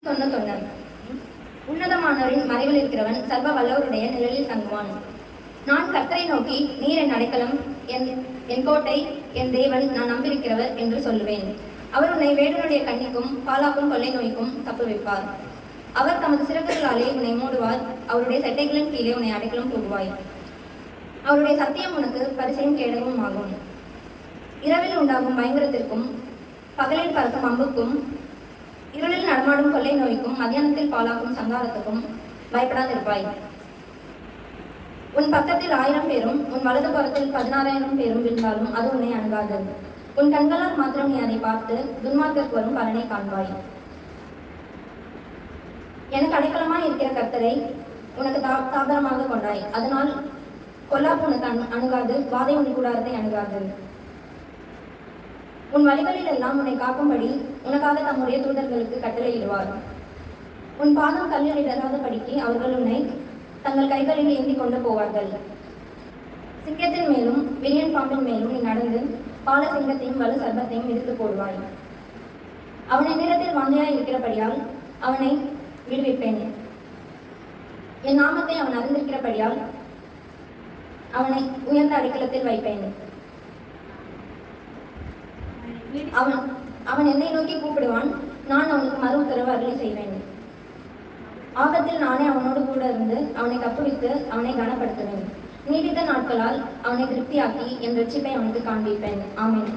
91 உன்னதமானவரின் மறைவில் இருக்கிறவன் சர்வ வல்லவருடைய நிழலில் தங்குவான். நான் கர்த்தரை நோக்கி, நீர் என் அடைக்கலம், என் கோட்டை, என் தேவன், நான் நம்பியிருக்கிறவர் என்று சொல்லுவேன். அவர் உன்னை வேடனுடைய கண்ணிக்கும் பாலாக்கும் கொள்ளை நோய்க்கும் தப்புவிப்பார். அவர் தமது சிறகுகளாலே உன்னை மூடுவார். அவருடைய சட்டைகளின் கீழே உன்னை அடைக்கலம் போகுவாய். அவருடைய சத்தியம் உனக்கு பரிசையும் கேடகமும் ஆகும். இரவில் உண்டாகும் பயங்கரத்திற்கும் பகலில் பறக்கும் அம்புக்கும் இருளில் நடமாடும் கொள்ளை நோய்க்கும் மத்தியானத்தில் பாலாக்கும் சங்காரத்துக்கும் பயப்படாதிருப்பாய். உன் பக்கத்தில் 1000 பேரும் உன் வலது புறத்தில் 16,000 பேரும் விழுந்தாலும் அது உன்னை அணுகாது. உன் கண்களால் மாத்திரம் நீ அதை பார்த்து துன்மார்க்கருக்கு வரும் பலனை காண்பாய். எனக்கு அடைக்கலமாய் இருக்கிற கர்த்தரை உனக்கு தாபரமாக கொண்டாய். அதனால் பொல்லாப்பு உனக்கு அணுகாது, வாதை உன் கூடாரத்தை அணுகாது. உன் வழிகளில் எல்லாம் உன்னை காக்கும்படி உனக்காக தம்முடைய தூதர்களுக்கு கட்டளையிடுவார். உன் பாதம் கல்லில் இடராத படிக்கு அவர்கள் உன்னை தங்கள் கைகளில் ஏந்தி கொண்டு போவார்கள். சிங்கத்தின் மேலும் விரியன் பாம்பின் மேலும் நீ நடந்து பால சிங்கத்தையும் வலு சர்பத்தையும் இழுத்து போடுவாய். அவனை நிறத்தில் வாஞ்சையாய் இருக்கிறபடியால் அவனை விடுவிப்பேன். என் நாமத்தை அவன் அறிந்திருக்கிறபடியால் அவனை உயர்ந்த அடைக்கலத்தில் வைப்பேன். அவன் என்னை நோக்கி கூப்பிடுவான், நான் அவனுக்கு மறு உத்தரவு அருளி செய்வேன். ஆபத்தில் நானே அவனோடு கூட இருந்து அவனை தப்புவித்து அவனை கனப்படுத்துவேன். நீடித்த நாட்களால் அவனை திருப்தியாக்கி என் ரட்சிப்பை அவனுக்கு காண்பிப்பேன். ஆமென்.